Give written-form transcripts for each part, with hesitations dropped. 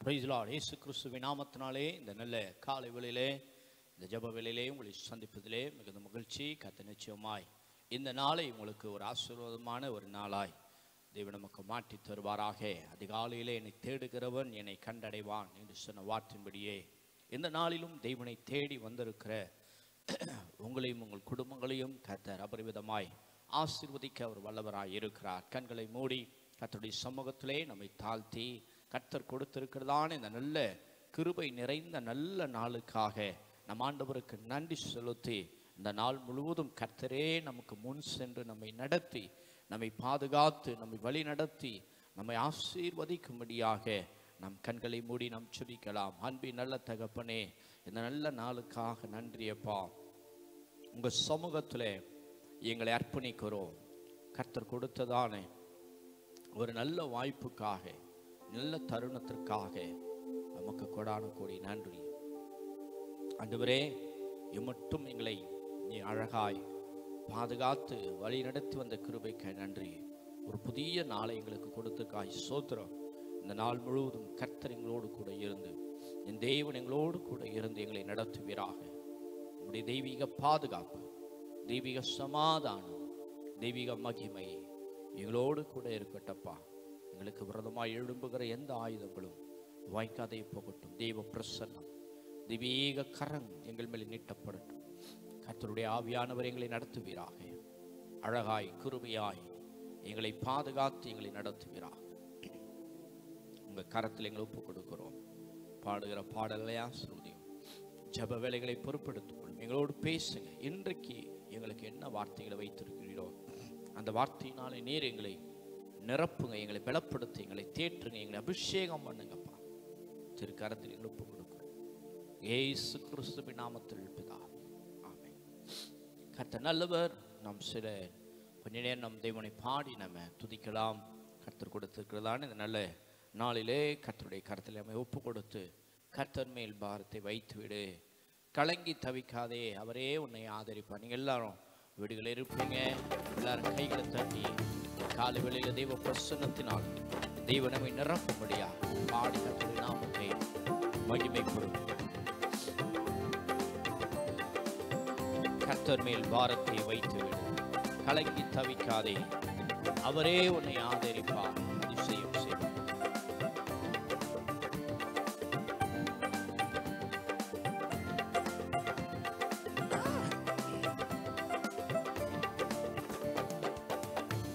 Praise the Lord. இயேசு கிறிஸ்துவின் நாமத்தினாலே இந்த நல்ல காலை வேளையிலே இந்த ஜெப வேளையிலே உங்களை சந்திப்பதிலே மிகுந்த மகிழ்ச்சி. கர்த்தர் நிச்சயமாய் இந்த நாளை உங்களுக்கு ஒரு ஆசீர்வாதமான ஒரு நாளாய் தேவன் நமக்கு மாற்றி தருவாராக. அதிகாலையிலே என்னை தேடுகிறவன் என்னை கண்டடைவான் என்று சொன்ன வார்த்தையின்படியே இந்த நாளிலும் தேவனை தேடி வந்திருக்கிற உங்களையும் உங்கள் குடும்பங்களையும் கர்த்தர் அபரிவிதமாய் ஆசீர்வதிக்க அவர் வல்லவராய் இருக்கிறார். கண்களை மூடி கர்த்தருடைய சமூகத்திலே நம்மை தாழ்த்தி கர்த்தர் கொடுத்திருக்கிறதான இந்த நல்ல கிருபை நிறைந்த நல்ல நாளுக்காக நம் ஆண்டவருக்கு நன்றி செலுத்தி இந்த நாள் முழுவதும் கர்த்தரே நமக்கு முன் சென்று நம்மை நடத்தி நம்மை பாதுகாத்து நம்மை வழி நடத்தி நம்மை ஆசீர்வதிக்கும்படியாக நம் கண்களை மூடி நாம் ஜெபிக்கலாம். அன்பின் நல்ல தகப்பனே, இந்த நல்ல நாளுக்காக நன்றியப்பா. உங்கள் சமூகத்தில் எங்களை அர்ப்பணிக்கிறோம். கர்த்தர் கொடுத்ததான ஒரு நல்ல வாய்ப்புக்காக நல்ல தருணத்திற்காக நமக்கு கொடான கோடி நன்றி. ஆண்டவரே, மட்டும் எங்களை நீ அழகாய் பாதுகாத்து வழி நடத்தி வந்த கிருபைக்கு நன்றி. ஒரு புதிய நாளை எங்களுக்கு கொடுத்ததுக்காய் ஸ்தோத்திரம். இந்த நாள் முழுவதும் கர்த்தர் எங்களோடு கூட இருந்து என் தேவன் எங்களோடு கூட இருந்து எங்களை நடத்துவீராக. உங்களுடைய தெய்வீக பாதுகாப்பு, தெய்வீக சமாதானம், தெய்வீக மகிமை எங்களோடு கூட இருக்கட்டப்பா. எங்களுக்கு விரதமாய் எழும்புகிற எந்த ஆயுதங்களும் வாய்க்காதே போகட்டும். தெய்வ பிரசன்னம், தெய்வீக கரம் எங்கள் மேல் நீட்டப்படட்டும். கர்த்தருடைய ஆவியானவர் எங்களை நடத்துவீராக. அழகாய் கிருபையாய் எங்களை பாதுகாத்து எங்களை நடத்துவீராக. உங்கள் கரத்தில் எங்களை ஒப்புக் கொடுக்கிறோம். பாடுகிற பாடல்களை ஆசீர்வதியும். ஜெப வேலைகளை பொறுப்பெடுத்துக் கொள்ளும். எங்களோடு பேசுங்க. இன்றைக்கு எங்களுக்கு என்ன வார்த்தைகளை வைத்திருக்கிறீரோ அந்த வார்த்தையினாலே நீர் எங்களை நிரப்புங்க, எங்களை பலப்படுத்து, எங்களை தேற்றுங்க, எங்களை அபிஷேகம் பண்ணுங்கப்பா. திருக்கரத்தில் எங்களை ஒப்புக் கொடுக்கிறோம். இயேசு கிறிஸ்துவின் நாமத்தில் பிதாவே, ஆமென். கர்த்தர் நல்லவர். நாம் சில கொஞ்ச நேரம் நம் தேவனை பாடி நம்ம துதிக்கலாம். கர்த்தர் கொடுத்திருக்கிறதான இந்த நல்ல நாளிலே கர்த்தருடைய கரத்தில் நம்ம ஒப்பு கொடுத்து கர்த்தர் மேல் பாரத்தை வைத்து விடு. கலங்கி தவிக்காதே, அவரே உன்னை ஆதரிப்பார். நீங்கள் எல்லாரும் வீடுகளில் இருப்பீங்க. எல்லாரும் கைகளை தட்டி காலை வேளையில தெய்வ பிரசன்னத்தினால் தெய்வ நம்மை நிரப்பும்படியா பாடி கர்த்தருடைய நாமத்தை மகிமைப்படுத்தும். கர்த்தர் மேல் பாரத்தை வைத்து விடு. கலங்கி தவிக்காதே, அவரே உன்னை ஆதரிப்பார். அதிசயம் செய்வார்.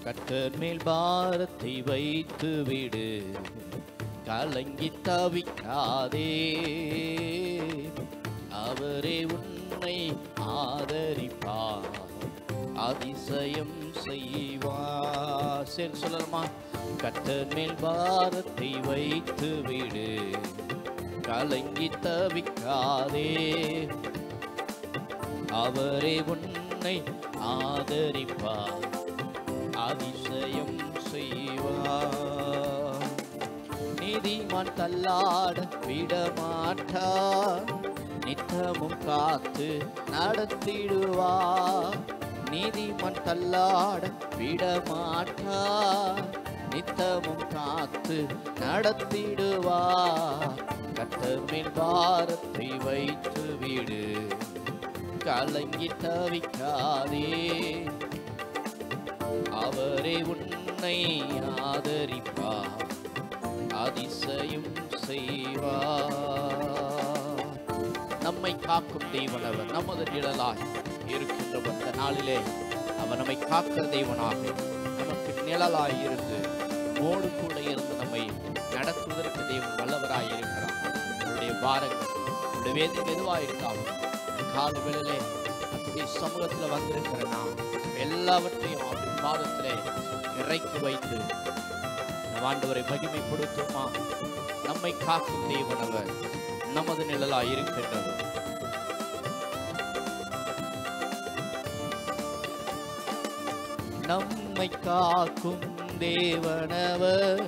கர்த்தர் மேல் பாரத்தை வைத்து விடு. கலங்கி தவிக்காதே, அவரே உன்னை ஆதரிப்பார். அதிசயம் செய்வார். சரி சொல்லலாமா? கர்த்தர் மேல் பாரத்தை வைத்து விடு. கலங்கி தவிக்காதே, அவரே உன்னை ஆதரிப்பார். அதிசயம் செய்வார். நீதிமான் தள்ளாட விடமாட்டார். நித்தமும் காத்து நடத்திடுவார். நீதிமான் தள்ளாட விடமாட்டார். நித்தமும் காத்து நடத்திடுவார். கர்த்தர் மேல் பாரத்தை வைத்து விடு. கலங்கி தவிக்காதே, அவரே உன்னை ஆதரிப்பார். அதிசயம் செய்வார். நம்மை காக்கும் தெய்வனவர், நமது நிழலாய் இருக்கின்றவர். இந்த நாளிலே அவர் நம்மை காக்கிற தெய்வனாக நமக்கு நிழலாய் இருந்து மோடு கூட இருந்து நம்மை நடத்துவதற்கு தெய்வன் வல்லவராய் இருக்கிறார். அவருடைய பாரங்கள், அவருடைய வேதனை எதுவாக இருந்தாலும் கால வேளையிலே அவருடைய சமூகத்தில் வந்திருக்கிற நாம் எல்லாவற்றையும் அவருடைய பாதத்திலே இறக்கி வைத்து நம் ஆண்டவரை மகிமைப்படுத்துமா. நம்மை காக்கும் தேவனவர், நமது நிழலாய் இருக்கின்றவர். நம்மை காக்கும் தேவனவர்,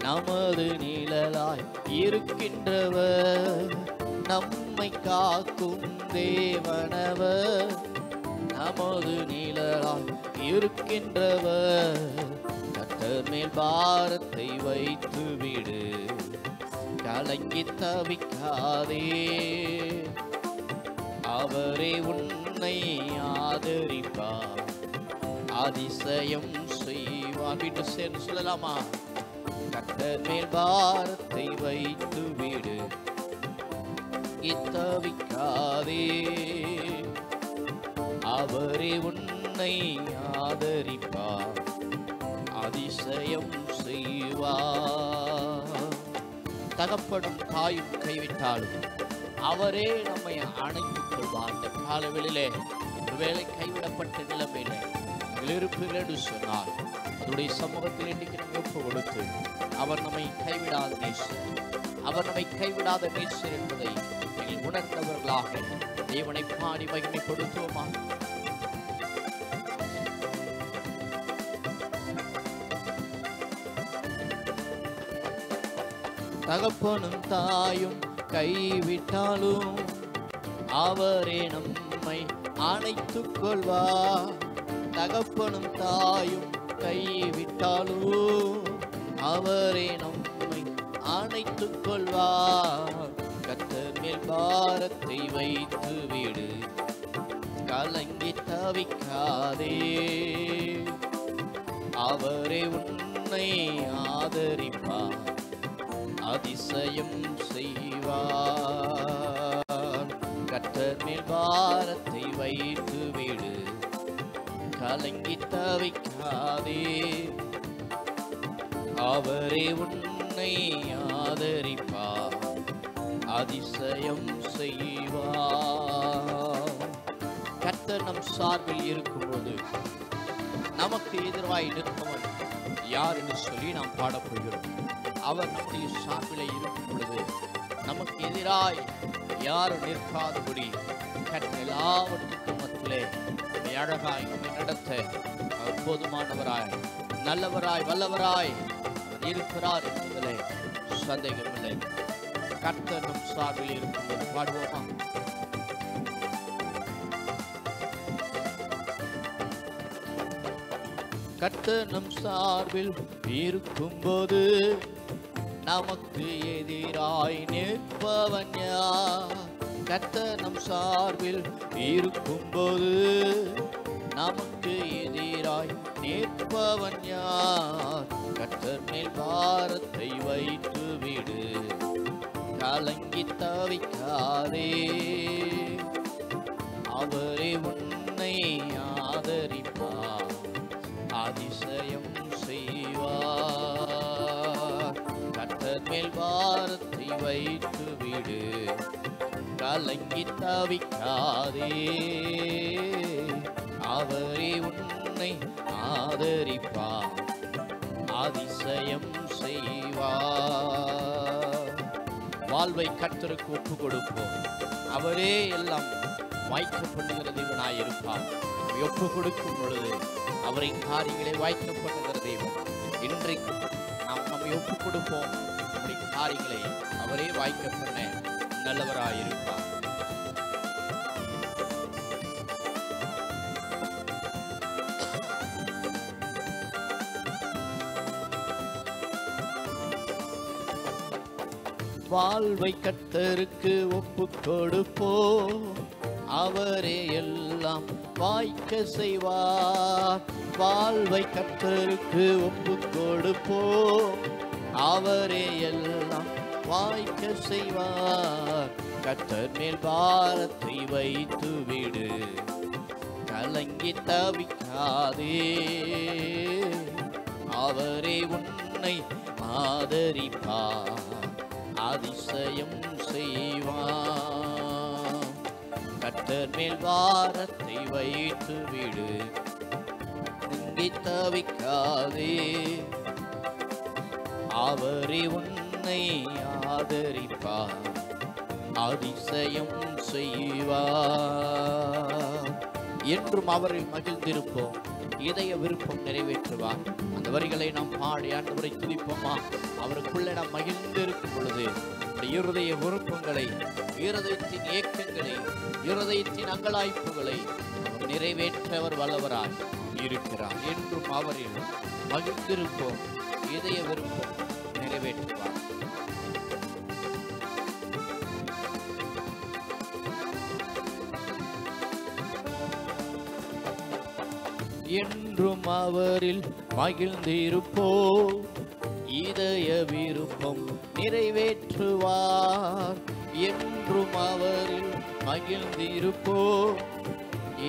நமது நிழலாய் இருக்கின்றவர். நம்மை காக்கும் தேவனவர், நமது நிழலாய் இருக்கின்றவர். கர்த்தர் மேல் பாரத்தை வைத்து விடு. கலங்கி தவிக்காதே, அவரே உன்னை ஆதரிப்பார், அதிசயம் செய்வார். வீட்டு சேர்ந்து சொல்லலாமா? கர்த்தர் மேல் பாரத்தை வைத்து விடு, தவிக்காதே, அவரே உன்னை ஆதரிப்பார், அதிசயம் செய்வார். தகப்பனும் தாயும் கைவிட்டாலும் அவரே நம்மை அணைத்துக் கொள்வார். இந்த காலவெளியிலே ஒருவேளை கைவிடப்பட்ட நிலைமையிலே இருப்பீர்கள் என்று சொன்னால் அதனுடைய சமூகத்தில் இன்னைக்கு நம்ம ஒப்பு கொடுத்து, அவர் நம்மை கைவிடாத நேசர், அவர் நம்மை கைவிடாத நேசர் என்பதை நீங்கள் உணர்ந்தவர்களாக தேவனை பாடி மகிமைப்படுத்துவோமா? தகப்பனும் தாயும் கைவிட்டாலும் அவரே நம்மை அணைத்துக் கொள்வார். தகப்பனும் தாயும் கைவிட்டாலும் அவரே நம்மை அணைத்துக் கொள்வார். கர்த்தர் மேல் பாரத்தை வைத்து விடு, கலங்கி தவிக்காதே, அவரே உன்னை ஆதரிப்பார், அதிசயம் செய்வார். கர்த்தர் மேல் பாரத்தை வைத்து விடு, கலங்கி தவிக்காதே, அவரே உன்னை ஆதரிப்பார், அதிசயம் செய்வார். கர்த்தர் நம் சார்பில் இருக்கும்போது நமக்கு எதிராய் நிற்பவன் யார் என்று சொல்லி நாம் பாடப்படுகிறோம். அவர் நம்முடைய சார்பில் இருக்கும் பொழுது நமக்கு எதிராய் யாரும் நிற்காதபடி கர்த்தர் எல்லாவற்றுக்கும் மத்தியிலே நம்மை அழகாய் நம்மை நடத்த அவர் போதுமானவராய், நல்லவராய், வல்லவராய் இருக்கிறார் என்பதிலே சந்தேகமில்லை. கர்த்தர் நம் சார்பில் இருக்கும்போது பாடுவோமா? கர்த்தர் நம் சார்பில் இருக்கும்போது நமக்கு எதிராய் நிற்பவன் யார்? கர்த்தர் நம் சார்பில் இருக்கும்போது நமக்கு எதிராய் நிற்பவன் யார்? கர்த்தர் மேல் பாரத்தை வைத்து விடு, கலங்கி தவிக்காதே, அவரே உன்னை ஆதரிப்பார், அதிசயம் செய்வார். கர்த்தர் மேல் பாரத்தை வைத்து விடு, கலங்கி தவிக்காதே, அவரே உன்னை ஆதரிப்பார், அதிசயம் செய்வார். வாழ்வை கர்த்தருக்கு ஒப்பு கொடுப்போம். அவரே எல்லாம் வாய்க்க பண்ணுகிற தேவனாய் இருப்பார். ஒப்பு கொடுக்கும் பொழுது அவரை காரியங்களை வாய்க்க பண்ணுகிற தேவன். இன்றைக்கு நாம் நம்மை ஒப்பு கொடுப்போம். நம்முடைய காரியங்களை அவரே வாய்க்க பண்ண நல்லவராயிருப்பார். வாழ்வை கர்த்தருக்கு ஒப்பு கொடுப்போம். அவரே எல்லாம் வாய்க்க செய்வார். வாழ்வை கர்த்தருக்கு ஒப்பு கொடுப்போம். அவரே எல்லாம் வாய்க்க செய்வார். கர்த்தர் மேல் பாரத்தை வைத்து விடு, கலங்கி தவிக்காதே, அவரே உன்னை ஆதரிப்பார், அதிசயம் செய்வார். கர்த்தர் மேல் பாரத்தை வைத்து விடு, கலங்கி தவிக்காதே, அவரே உன்னை ஆதரிப்பார், அதிசயம் செய்வார். என்றும் அவரில் மகிழ்ந்திருப்போம். இதய விருப்பம் நிறைவேற்றுவார். அந்த வரிகளை நாம் பாடி ஆண்டவரை துதிப்போமா? அவருக்குள்ளே நாம் மகிழ்ந்து இருக்கும் பொழுது இருதய விருப்பங்களை, இருதயத்தின் ஏக்கங்களை, இருதயத்தின் அங்கலாய்ப்புகளை அவர் நிறைவேற்றவர் வல்லவராய் இருக்கிறார். என்றும் அவரில் மகிழ்ந்திருப்போம். இதய விருப்பம் நிறைவேற்றுவார். என்றும் அவரில் மகிழ்ந்திருப்போ, இதய விருப்பம் நிறைவேற்றுவார். என்றும் அவரில் மகிழ்ந்திருப்போ,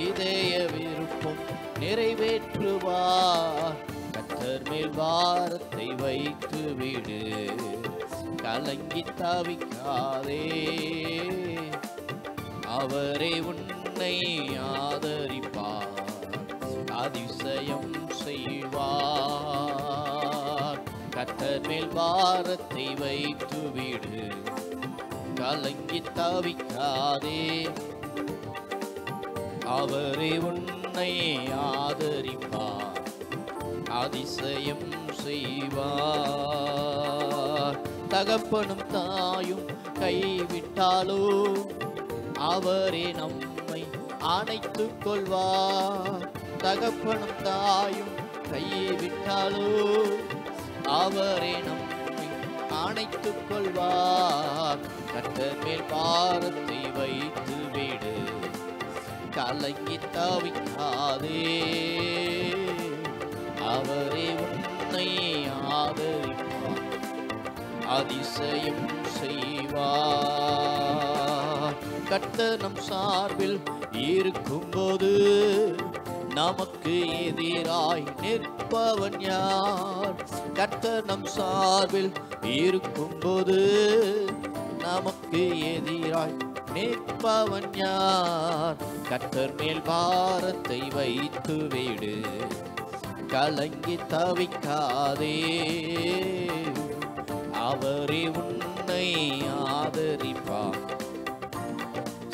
இதய விருப்பம் நிறைவேற்றுவார். கர்த்தர் மேல் வாரத்தை வைத்து விடு, கலங்கி தவிக்காதே. அவரே உன்னை ஆதரிப்பார், அதிசயம் செய்வார். கர்த்தர் மேல் வாரத்தை வைத்து விடு, கலங்கி தவிக்காதே. அவரே உன்னை ஆதரிப்பார், அதிசயம் செய்வார். தகப்பனும் தாயும் கைவிட்டாலோ, அவரே நம்மை அணைத்துக் கொள்வார். தகப்பனும் தாயும் கைவிட்டாலோ, அவரே நம்மை அணைத்துக் கொள்வார். கர்த்தர் மேல் பாரத்தை வைத்து விடு, கலங்கி தவிக்காதே. அவரே உன்னை ஆதரிப்பார், அதிசயம் செய்வார். கர்த்தர் நம் சார்பில் இருக்கும்போது நமக்கு எதிராய் நிற்பவன் யார்? கர்த்தர் நம் சார்பில் இருக்கும்போது நமக்கு எதிராய் நிற்பவன் யார்? கர்த்தர் மேல் பாரத்தை வைத்து விடு, கலங்கி தவிக்காதே. அவரே உன்னை ஆதரிப்பார்,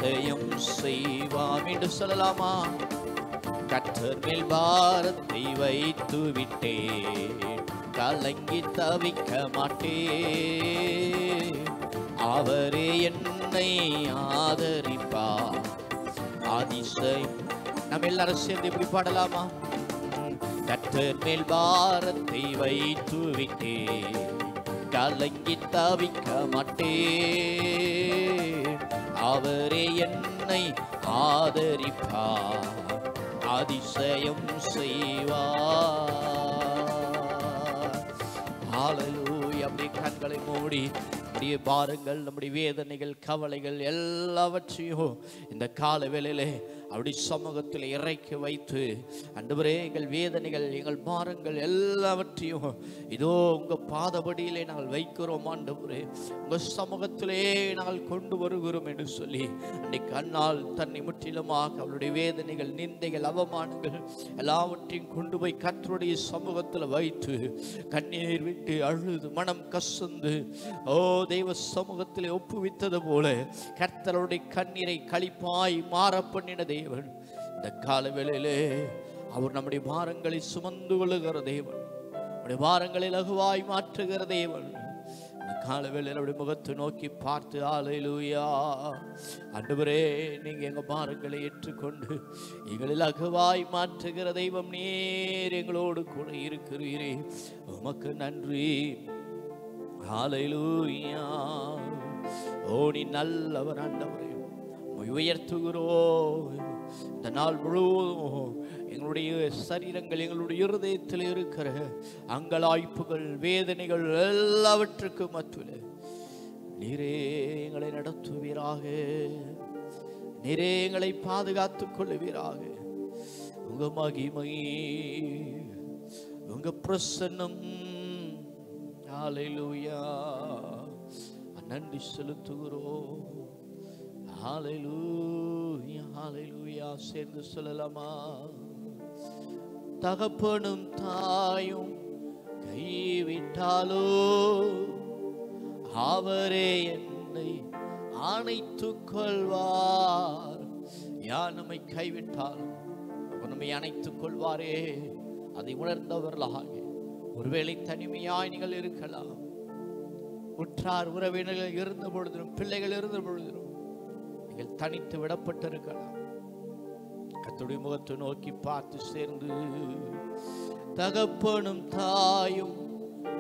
ஜெயம் செய்வார். என்று சொல்லலாமா? கர்த்தர் மேல் பாரத்தை வைத்து விட்டே, கலங்கி தவிக்க மாட்டே. அவரே என்னை ஆதரிப்பார், அதிசயம். நம்ம எல்லாரும் சேர்ந்து இப்படி பாடலாமா? கர்த்தர் மேல் பாரத்தை வைத்து விட்டே, கலங்கி தவிக்க மாட்டே. அவரே என்னை ஆதரிப்பார், அதிசயம் செய்வார். ஹல்லேலூயா. அப்படியே கண்களை மூடி நம்முடைய பாரங்கள், நம்முடைய வேதனைகள், கவலைகள் எல்லாவற்றையும் இந்த கால வேளையிலே அப்படி சமூகத்தில் இறக்கி வைத்து, ஆண்டவரே எங்கள் வேதனைகள், எங்கள் பாரங்கள் எல்லாவற்றையும் இதோ உங்க பாதபடியிலே நாங்கள் வைக்கிறோம் ஆண்டவரே, உங்க சமூகத்திலே நாங்கள் கொண்டு வருகிறோம் என்று சொல்லி அன்னைக்கு அண்ணால் தன்னை முற்றிலுமாக அவளுடைய வேதனைகள், நிந்தைகள், அவமானங்கள் எல்லாவற்றையும் கொண்டு போய் கர்த்தருடைய சமூகத்தில் வைத்து கண்ணீர் விட்டு அழுது மனம் கசந்து ஓ தெய்வ சமூகத்திலே ஒப்புவித்தது போல கர்த்தருடைய கண்ணீரை களிப்பாய் மாற பண்ணின தேவன் இந்த கால வேளையிலே அவர் நம்முடைய பாரங்களை சுமந்து கொள்ளுகிற தேவன், நம்முடைய பாரங்களை லகுவாய் மாற்றுகிற தேவன். இந்த கால வேளையில அவருடைய முகத்தை நோக்கி பார்த்து, ஹல்லேலூயா ஆண்டவரே, நீங்க எங்க பாரங்களை ஏற்றுக்கொண்டு எங்களை லகுவாய் மாற்றுகிற தெய்வம், நீர் எங்களோடு கூட இருக்கிறீரே, உமக்கு நன்றி. ஹல்லேலூயா. ஓ நீ நல்லவர் ஆண்டவரே, உயர்த்துகிறோம். இந்த நாள் முழுவதும் எங்களுடைய சரீரங்கள், எங்களுடைய இருதயத்தில் இருக்கிற அங்கலாய்ப்புகள், வேதனைகள் எல்லாவற்றுக்கும் மத்தியில் நீரே எங்களை நடத்துவீராக, நீரே எங்களை பாதுகாத்துக் கொள்ளுவீராக. உங்க மகிமை, உங்க பிரசன்னம், ஹல்லேலூயா, நன்றி செலுத்துகிறோம். ஹல்லேலூயா, ஹல்லேலூயா. சேர்ந்து சொல்லலாமா? தகப்பனும் தாயும் கைவிட்டாலோ, அவரே என்னை அணைத்துக் கொள்வார். யார் நம்மை கைவிட்டாலும் அவர் நம்மை அணைத்துக் கொள்வாரே. அதை உணர்ந்தவர்களாக ஒருவேளை தனிமையாய் நீங்கள் இருக்கலாம், உற்றார் உறவினர்கள் இருந்த பொழுதும், பிள்ளைகள் இருந்த பொழுதும் நீங்கள் தனித்து விடப்பட்டிருக்கலாம். கர்த்தருடைய முகத்தை நோக்கி பார்த்து சேர்ந்து, தகப்பனும் தாயும்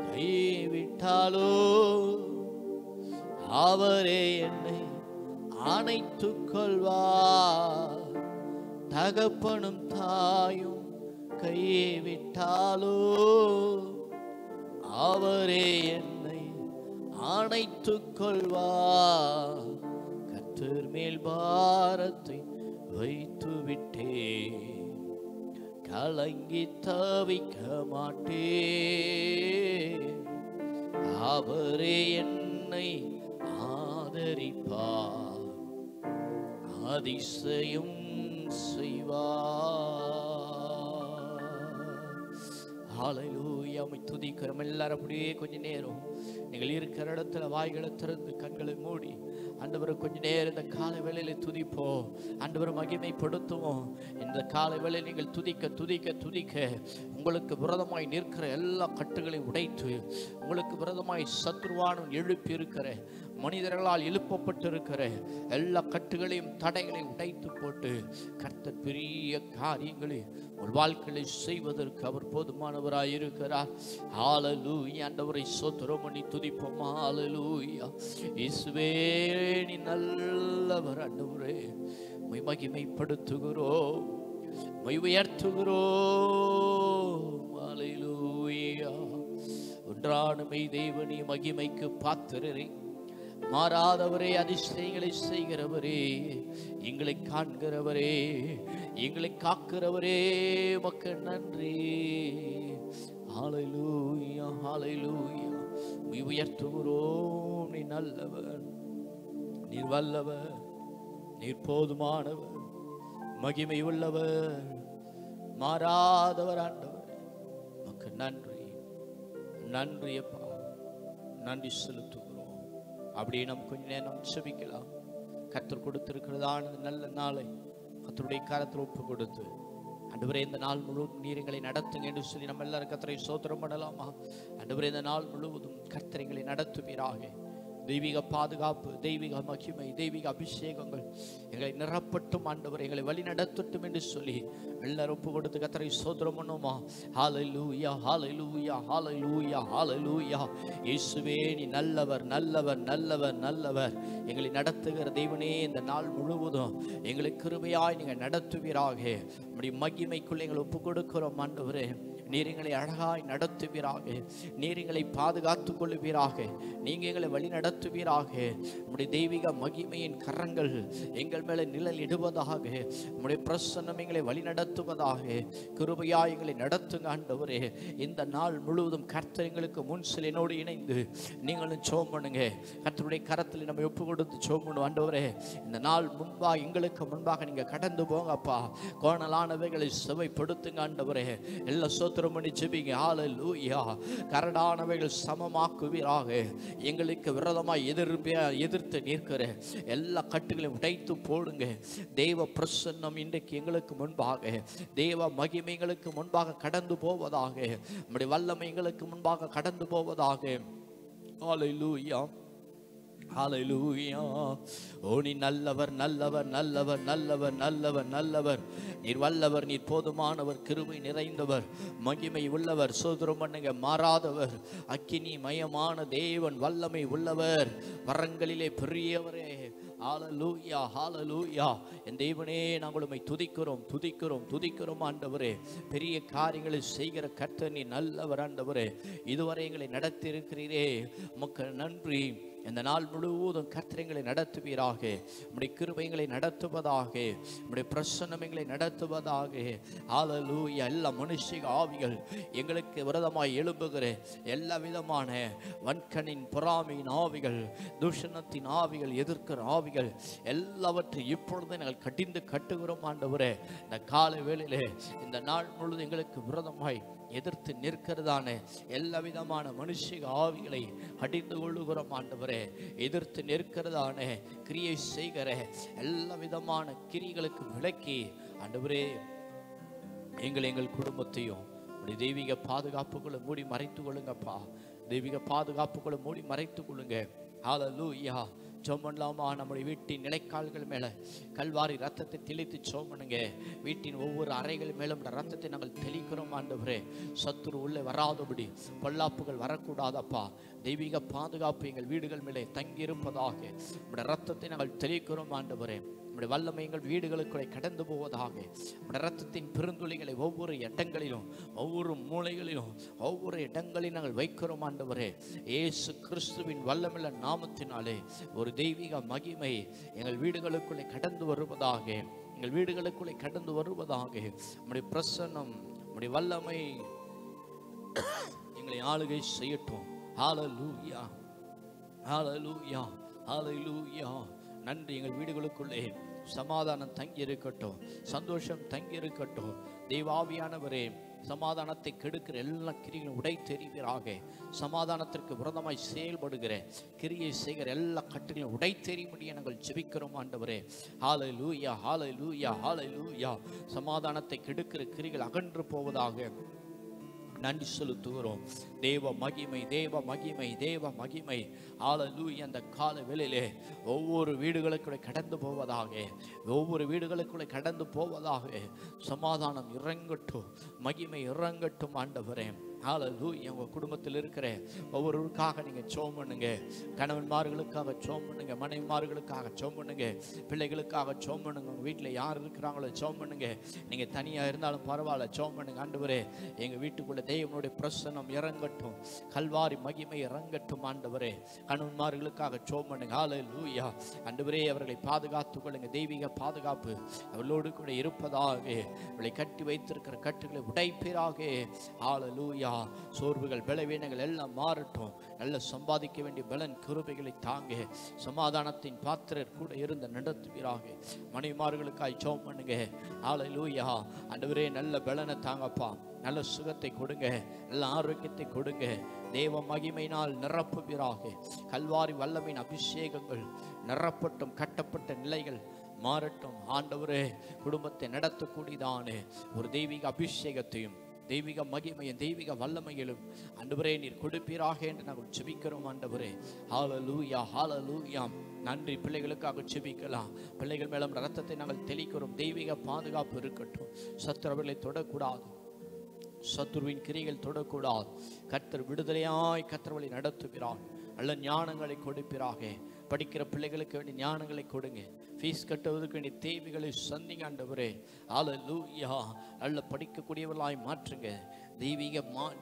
கைவிட்டாலோ, அவரே என்னை அணைத்துக் கொள்வார். தகப்பனும் தாயும் கைவிட்டாலோ அவரே என்னை அணைத்துக் கொள்வார். கர்த்தர் மேல் பாரத்தை வைத்து விட்டே, கலங்கி தவிக்க மாட்டேன். அவரே என்னை ஆதரிப்பார், அதிசயம் செய்வார். ஹல்லேலூயா. உம்மை துதிக்கிறோம். எல்லாரும் அப்படியே கொஞ்ச நேரம் நீங்கள் இருக்கிற இடத்துல வாய்களை திறந்து கண்களை மூடி ஆண்டவரை கொஞ்ச நேரம் இந்த காலை வேளையில துதிப்போம், ஆண்டவரை மகிமைப்படுத்துவோம். இந்த காலை வேளையில் நீங்கள் துதிக்க துதிக்க துதிக்க உங்களுக்கு விரோதமாய் நிற்கிற எல்லா கட்டுகளையும் உடைத்து, உங்களுக்கு விரோதமாய் சத்துருவானும் எழுப்பி இருக்கிற, மனிதர்களால் எழுப்பப்பட்டிருக்கிற எல்லா கட்டுகளையும் தடைகளையும் உடைத்து போட்டு கர்த்தர் பெரிய காரியங்களை ஒரு வாழ்க்கையை செய்வதற்கு அவர் போதுமானவராய் இருக்கிறார். ஹல்லேலூயா. ஆண்டவரை ஸ்தோத்திரம் பண்ணி துதிப்போம். ஹல்லேலூயா. இயேசுவே நீ நல்லவர். ஆண்டவரே உம்மை மகிமைப்படுத்துகிறோம், உம்மை உயர்த்துகிறோம். ஹல்லேலூயா. ஒன்றான மெய் தேவனே மகிமைக்கு பாத்திரரே, மாறாதவரே, அதிசயங்களை செய்கிறவரே, எங்களை காண்கிறவரே, எங்களை காக்கிறவரே, உமக்கு நன்றி. ஹல்லேலூயா. ஹல்லேலூயா. உம்மை உயர்த்துகிறோம். நீ நல்லவர், நீர் வல்லவர், நீர் போதுமானவர், மகிமை உள்ளவர், மாறாதவர். ஆண்டவரே உமக்கு நன்றி. நன்றி அப்பா, நன்றி செலுத்துகிறோம். அப்படியே நம்ம கொஞ்ச நேரம் செபிக்கலாம். கர்த்தர் கொடுத்திருக்கிறதான நல்ல நாளை கர்த்தருடைய கரத்தில் ஒப்பு கொடுத்து, ஆண்டவரே இந்த நாள் முழுவதும் நீர் எங்களை நடத்துங்க என்று சொல்லி நம்ம எல்லாரும் கர்த்தரை ஸ்தோத்திரம் பண்ணலாமா? ஆண்டவரே இந்த நாள் முழுவதும் கர்த்தர் எங்களை நடத்துவீராக. தெய்வீக பாதுகாப்பு, தெய்வீக மகிமை, தெய்வீக அபிஷேகங்கள் எங்களை நிரப்பட்டும். ஆண்டவர் எங்களை வழி நடத்தட்டும் என்று சொல்லி எல்லாரும் ஒப்பு கொடுத்து கர்த்தரை ஸ்தோத்திரம் பண்ணுமா? ஹல்லேலூயா. ஹல்லேலூயா. ஹல்லேலூயா. ஹல்லேலூயா. இயேசுவே நீ நல்லவர், நல்லவர், நல்லவர், நல்லவர். எங்களை நடத்துகிற தேவனே, இந்த நாள் முழுவதும் எங்களை கிருபையாய் நீங்கள் நடத்துவீராக. நம்முடைய மகிமைக்குள் எங்களை ஒப்பு கொடுக்கிறோம். ஆண்டவரே நீர் எங்களை அழகாய் நடத்துவீராக, நீர் எங்களை பாதுகாத்துக் கொள்ளுவீராக, நீங்க எங்களை வழி நடத்துவீராக. நம்முடைய தெய்வீக மகிமையின் கரங்கள் எங்கள் மேலே நிழல் இடுவதாக, நம்முடைய பிரசன்னம் எங்களை வழி நடத்துவதாக. கிருபையாய் எங்களை நடத்துங்க ஆண்டவரே. இந்த நாள் முழுவதும் கர்த்தர் எங்களுக்கு முன் சில என்னோடு இணைந்து நீங்களும் ஜெபம் பண்ணுங்க. கர்த்தருடைய கரத்தில் நம்ம ஒப்பு கொடுத்து ஜெபம் பண்ணுவோம். ஆண்டவரே இந்த நாள் முன்பாக எங்களுக்கு முன்பாக நீங்க கடந்து போங்கப்பா. கோணலானவைகளை செவைப்படுத்துங்க ஆண்டவரே. எல்லா சோத்திரமணி ஜெபிங்க. ஹல்லேலூயா. கரடானவைகள் சமமாக்குவீராக. எங்களுக்கு விரோதமாய் எதிர்த்து நிற்கிற எல்லா கட்டுகளையும் உடைத்து போடுங்க. தேவ பிரசன்னம் இன்றைக்கு எங்களுக்கு முன்பாக, தேவ மகிமைகளுக்கு முன்பாக கடந்து போவதாக, நம்முடைய வல்லமை எங்களுக்கு முன்பாக கடந்து போவதாக. ஹல்லேலூயா. ஹல்லேலூயா. ஓ நீ நல்லவர், நல்லவர், நல்லவர், நல்லவர், நல்லவர், நல்லவர். நீர் வல்லவர், நீர் போதுமானவர், கிருபை நிறைந்தவர், மகிமை உள்ளவர், சோதரம் பண்ணுங்க, மாறாதவர், அக்கினி மயமான தேவன், வல்லமை உள்ளவர், வரங்களிலே பெரியவரே. ஹல்லேலூயா. ஹல்லேலூயா. என் தேவனே நாங்கள் உம்மை துதிக்கிறோம், துதிக்கிறோம், துதிக்கிறோம் ஆண்டவரே. பெரிய காரியங்களை செய்கிற கர்த்தர் நீ நல்லவர் ஆண்டவரே. இதுவரை எங்களை நடத்தி இருக்கிறீரே, உமக்கு நன்றி. இந்த நாள் முழுவதும் கர்த்தரை நடத்துவீராக. உம்முடைய கிருபைகளை நடத்துவதாக, உம்முடைய பிரசன்னங்களை நடத்துவதாக. ஹல்லேலூயா. எல்லா மனுஷிக ஆவிகள் எங்களுக்கு விரோதமாய் எழும்புகிற எல்லா விதமான வன்கனின் பொறாமையின் ஆவிகள், தூஷணத்தின் ஆவிகள், எதிர்க்கிற ஆவிகள் எல்லாவற்றையும் இப்பொழுது நாங்கள் கடிந்து கட்டுகிறோம் ஆண்டவரே. இந்த காலை வேளையிலே இந்த நாள் முழுவதும் எங்களுக்கு விரோதமாய் எதிர்த்து நிற்கிறதான எல்லா விதமான மனுஷிக ஆவிகளை அடிந்து கொள்ளுகிறோம் ஆண்டவரே. எதிர்த்து நிற்கிறதான கிரியை செய்கிற எல்லா விதமான கிரிகளுக்கு விலக்கி ஆண்டவரே எங்கள் குடும்பத்தையும் உடைய தெய்வீக பாதுகாப்புகளை மூடி மறைத்து கொள்ளுங்கப்பா. தெய்வீக பாதுகாப்புகளை மூடி மறைத்து கொள்ளுங்க. ஹல்லேலூயா. ஜெபம் பண்ணலாமா? நம்முடைய வீட்டின் நிலைக்கால்கள் மேலே கல்வாரி ரத்தத்தை தெளித்து ஜெபம் பண்ணுங்க. வீட்டின் ஒவ்வொரு அறைகள் மேலும் ரத்தத்தை நாங்கள் தெளிக்கிறோம் ஆண்டவரே. சத்துரு உள்ளே வராதபடி, பொல்லாப்புகள் வரக்கூடாதப்பா. தெய்வீக பாதுகாப்பு எங்கள் வீடுகள் மேலே தங்கியிருப்பதாக நம்முடைய ரத்தத்தை நாங்கள் தெளிக்கிறோம் ஆண்டவரே. நம்முடைய வல்லமை எங்கள் வீடுகளுக்குள்ளே கடந்து போவதாக. நம்முடைய இரத்தத்தின் பெருந்துளிகளை ஒவ்வொரு இடங்களிலும், ஒவ்வொரு மூலைகளிலும், ஒவ்வொரு இடங்களிலும் நாங்கள் வைக்கிறோம் ஆண்டவரே. இயேசு கிறிஸ்துவின் வல்லமையுள்ள நாமத்தினாலே ஒரு தெய்வீக மகிமை எங்கள் வீடுகளுக்குள்ளே கடந்து வருவதாக, எங்கள் வீடுகளுக்குள்ளே கடந்து வருவதாக. நம்முடைய பிரசன்னம், நம்முடைய வல்லமை எங்களை ஆளுகை செய்யட்டும். ஹல்லேலூயா, ஹல்லேலூயா, ஹல்லேலூயா. நன்றி. எங்கள் வீடுகளுக்குள்ளே சமாதானம் தங்கி இருக்கட்டும், சந்தோஷம் தங்கி இருக்கட்டும். தெய்வாவியானவரே, சமாதானத்தை கெடுக்கிற எல்லா கிரியைகளும் உடை தெரிவீராக. சமாதானத்திற்கு விரோதமாய் செயல்படுகிற கிரியை செய்கிற எல்லா கட்டுகளையும் உடை தெரியும்படியாக நாங்கள் ஜெபிக்கிறோம் ஆண்டவரே. ஹல்லேலூயா, ஹல்லேலூயா, ஹல்லேலூயா. சமாதானத்தை கெடுக்கிற கிரிகள் அகன்று போவதாக நன்றி செலுத்துகிறோம். தேவ மகிமை, தேவ மகிமை, தேவ மகிமை. ஹல்லேலூயா. அந்த கால வேளையிலே ஒவ்வொரு வீடுகளுக்குள்ளே கடந்து போவதாக, ஒவ்வொரு வீடுகளுக்குள்ளே கடந்து போவதாக. சமாதானம் இறங்கட்டும், மகிமை இறங்கட்டும் ஆண்டவரே. ஹல்லேலூயா. உங்கள் குடும்பத்தில் இருக்கிற ஒவ்வொருவருக்காக நீங்கள் ஜெபம் பண்ணுங்க. கணவன்மார்களுக்காக ஜெபம் பண்ணுங்க, மனைவிமார்களுக்காக ஜெபம் பண்ணுங்க, பிள்ளைகளுக்காக ஜெபம் பண்ணுங்க. உங்கள் வீட்டில் யார் இருக்கிறாங்களோ ஜெபம் பண்ணுங்க. நீங்கள் தனியாக இருந்தாலும் பரவாயில்ல, ஜெபம் பண்ணுங்க. ஆண்டவரே, எங்கள் வீட்டுக்குள்ளே தேவனுடைய பிரசன்னம் இறங்கட்டும், கல்வாரி மகிமை இறங்கட்டும் ஆண்டவரே. கணவன்மார்களுக்காக ஜெபம் பண்ணுங்க. ஹல்லேலூயா. ஆண்டவரே, அவர்களை பாதுகாத்துக் கொள்ளுங்க. தெய்வீக பாதுகாப்பு அவர்களோடு கூட இருப்பதாக. அவர்களை கட்டி வைத்திருக்கிற கட்டுகளை உடைப்பீராக. ஹல்லேலூயா. சோர்வுகள், பலவீனங்கள் எல்லாம் மாறட்டும். நல்ல சம்பாதிக்க வேண்டிய பலன் கிருபைகளை தாங்க. சமாதானத்தின் பாத்திரர் கூட இருந்து நடத்துவீராக. மனைவிமார்களுக்காய் ஜெபம் பண்ணுங்க. ஹல்லேலூயா. ஆண்டவரே, நல்ல பலனை தாங்கப்பா, நல்ல சுகத்தை கொடுங்க, நல்ல ஆரோக்கியத்தை கொடுங்க. தேவ மகிமையினால் நிரப்புவீராக. கல்வாரி வல்லமையின் அபிஷேகங்கள் நிரப்பட்டும், கட்டப்பட்ட நிலைகள் மாறட்டும் ஆண்டவரே. குடும்பத்தை நடத்தக்கூடியதான ஒரு தெய்வீக அபிஷேகத்தையும், தெய்வீக மகிமையும், தெய்வீக வல்லமையிலும் ஆண்டவரே நீர் கொடுப்பீராக என்று நாங்கள் ஜெபிக்கிறோம் ஆண்டவரே. ஹல்லேலூயா, ஹல்லேலூயா. நன்றி. பிள்ளைகளுக்காக ஜெபிக்கலாம். பிள்ளைகள் மேலும் இரத்தத்தை நாங்கள் தெளிக்கிறோம். தெய்வீக பாதுகாப்பு இருக்கட்டும். சத்துருவை தொடக்கூடாது, சத்துருவின் கிரிகள் தொடக்கூடாது. கர்த்தர் விடுதலையாய் கர்த்தர்வழி நடத்துகிறார். நல்ல ஞானங்களை கொடுப்பீராக. படிக்கிற பிள்ளைகளுக்கு வேண்டிய ஞானங்களை கொடுங்க. ஃபீஸ் கட்டுவதற்கு வேண்டிய தேவைகளை சந்திங்க ஆண்டவரே. ஹல்லேலூயா. நல்ல படிக்கக்கூடியவர்களாய் மாற்றுங்க.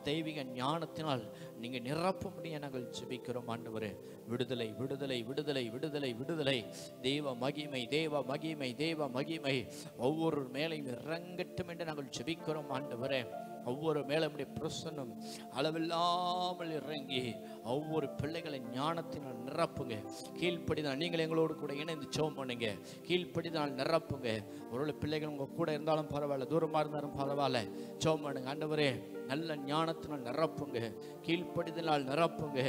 தெய்வீக ஞானத்தினால் நீங்கள் நிரப்பும்படியாக நாங்கள் ஜெபிக்கிறோம் ஆண்டவரே. விடுதலை, விடுதலை, விடுதலை, விடுதலை, விடுதலை. தேவ மகிமை, தேவ மகிமை, தேவ மகிமை ஒவ்வொரு மேலையும் இறங்கட்டும் என்று நாங்கள் ஜெபிக்கிறோம் ஆண்டவரே. ஒவ்வொரு மேலமுடைய பிரசன்னம் அளவில்லாமல் இறங்கி ஒவ்வொரு பிள்ளைகளை ஞானத்தினால் நிரப்புங்க. கீழ்ப்படிதான் நீங்கள் எங்களோடு கூட இணைந்து ஜெபம் பண்ணுங்க. கீழ்ப்படிதான் நிரப்புங்க. ஒரு பிள்ளைகள் உங்க கூட இருந்தாலும் பரவாயில்ல, தூரமாக இருந்தாலும் பரவாயில்ல, ஜெபம் பண்ணுங்க. ஆண்டவரே, நல்ல ஞானத்தினால் நிரப்புங்க, கீழ்ப்படிதனால் நிரப்புங்க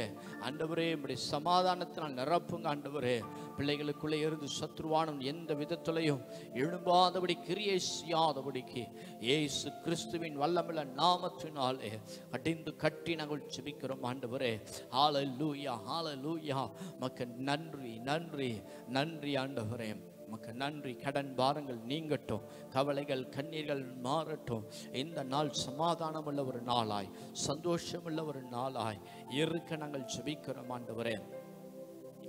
ஆண்டவரே. இப்படி சமாதானத்தினால் நிரப்புங்க ஆண்டவரே. பிள்ளைகளுக்குள்ளே இருந்து சத்ருவானம் எந்த விதத்திலையும் எழும்பாதபடி, கிரியை செய்யாதபடிக்கு இயேசு கிறிஸ்துவின் வல்லமையுள்ள நாமத்தினாலே அடிந்து கட்டி நாங்கள் ஜெபிக்கிறோம் ஆண்டவரே. ஹல்லேலூயா, ஹல்லேலூயா. மக்கு நன்றி, நன்றி, நன்றி ஆண்டவரே. மக்கு நன்றி. கடன் பாரங்கள் நீங்கட்டும், கவலைகள் கண்ணீர்கள் மாறட்டும். இந்த நாள் சமாதானம் உள்ள ஒரு நாளாய், சந்தோஷம் உள்ள ஒரு நாளாய் இருக்க நாங்கள் ஜெபிக்கிறோம் ஆண்டவரே.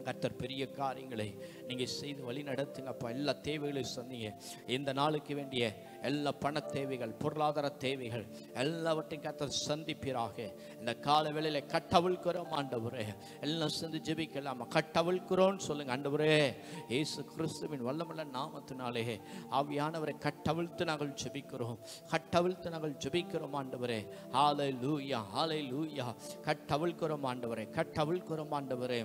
கர்த்தர் பெரிய காரியங்களை நீங்கள் செய்து வழி நடத்துங்கப்பா. எல்லா தேவைகளையும் சொன்னீங்க. இந்த நாளுக்கு வேண்டிய எல்லா பண தேவைகள், பொருளாதார தேவைகள் எல்லாவற்றையும் கர்த்தர் சந்திப்பீராக. இந்த கால வேளையில் கட்டவிழ்கிறோம் ஆண்டவரே. எல்லாம் சேர்ந்து ஜெபிக்கலாமா? கட்டவிழ்கிறோன்னு சொல்லுங்க ஆண்டவரே. இயேசு கிறிஸ்துவின் வல்லமையுள்ள நாமத்தினாலே ஆவியானவரை கட்டவிழ்த்து நாங்கள் ஜெபிக்கிறோம், கட்டவிழ்த்து நாங்கள் ஜெபிக்கிறோம் ஆண்டவரே. ஹல்லேலூயா, ஹல்லேலூயா. கட்டவிழ்கிறோம் ஆண்டவரே, கட்டவிழ்கிறோம் ஆண்டவரே.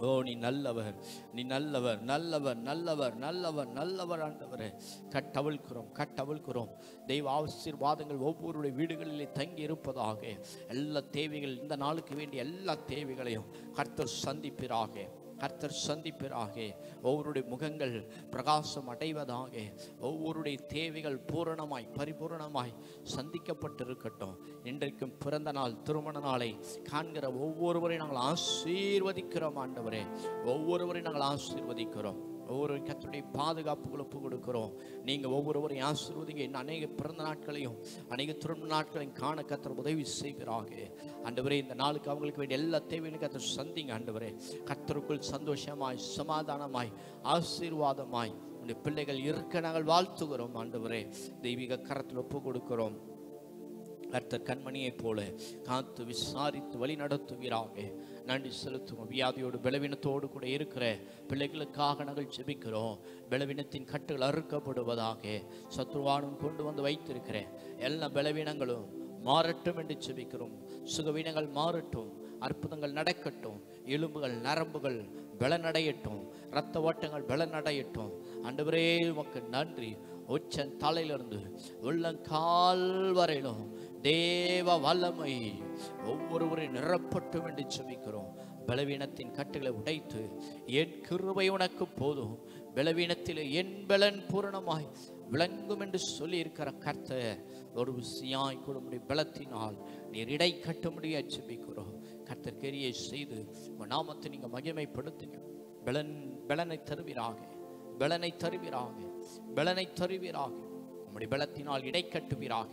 ஓ, நீ நல்லவர், நீ நல்லவர், நல்லவர், நல்லவர், நல்லவர், நல்லவர் ஆண்டவரே. கட்டவிழ்கிறோம், கட்டவிழ்கிறோம். தெய்வ ஆசீர்வாதங்கள் ஒவ்வொருடைய வீடுகளிலே தங்கி இருப்பதாக. எல்லா தேவைகள், இந்த நாளுக்கு வேண்டிய எல்லா தேவைகளையும் கர்த்தர் சந்திப்பீராக, கர்த்தர் சந்திப்பீராக. ஒவ்வொருடைய முகங்கள் பிரகாசம் அடைவதாக. ஒவ்வொருடைய தேவைகள் பூரணமாய், பரிபூரணமாய் சந்திக்கப்பட்டிருக்கட்டும். இன்றைக்கும் பிறந்த நாள், திருமண நாளை காண்கிற ஒவ்வொருவரையும் நாங்கள் ஆசீர்வதிக்கிறோம் ஆண்டவரே. ஒவ்வொருவரையும் நாங்கள் ஆசீர்வதிக்கிறோம். ஒவ்வொரு கர்த்தருடைய பாதுகாப்புகளை ஒப்பு கொடுக்கிறோம். நீங்கள் ஒவ்வொருவரையும் ஆசீர்வதிங்க. இன்னும் அநேக பிறந்த நாட்களையும் அநேக திருமண நாட்களையும் காண கர்த்தர் உதவி செய்கிறாங்க. ஆண்டவரே, இந்த நாளுக்கு அவங்களுக்கு வேண்டிய எல்லா தேவையும் கர்த்தர் சந்திங்க. ஆண்டவரே, கர்த்தருக்குள் சந்தோஷமாய் சமாதானமாய் ஆசீர்வாதமாய் உடைய பிள்ளைகள் இருக்க நாங்கள் வாழ்த்துகிறோம். ஆண்டவரே, தெய்வீக கரத்தில் ஒப்பு கொடுக்கிறோம். கர்த்தர் கண்மணியைப் போல காத்து விசாரித்து வழி நடத்துவீராக. நன்றி செலுத்துவோம். வியாதியோடு பலவீனத்தோடு கூட இருக்கிற பிள்ளைகளுக்காக நாங்கள் ஜெபிக்கிறோம். பலவீனத்தின் கட்டுகள் அறுக்கப்படுவதாக. சத்ருவானும் கொண்டு வந்து வைத்திருக்கிற எல்லா பலவீனங்களும் மாறட்டும் என்று ஜெபிக்கிறோம். சுகவீனங்கள் மாறட்டும், அற்புதங்கள் நடக்கட்டும், எலும்புகள் நரம்புகள் பலனடையட்டும், இரத்த ஓட்டங்கள் பலனடையட்டும். ஆண்டவரே, உமக்கு நன்றி. உச்சன் தலையிலிருந்து உள்ளங்கால் வரையிலும் தேவ வல்லமை ஒவ்வொருவரையும் நிரப்பட்டும் என்று ஜெபிக்கிறோம். பலவீனத்தின் கட்டுகளை உடைத்து என் கிருபை உனக்கு போதும், பலவீனத்தில் என் பலன் பூரணமாய் விளங்கும் என்று சொல்லி இருக்கிற கர்த்தர் ஒரு விசியாய் கொடுமுடி பலத்தினால் நீர் இடை கட்ட முடிய ஜெபிக்கிறோம். கர்த்தர் கிரியை செய்து உங்கள் நாமத்தை நீங்கள் மகிமைப்படுத்துங்க. பலனை தருவீராக, பலனை தருவீராக, பலனை தருவீராக. உம்முடைய பலத்தினால் இடை கட்டுவீராக.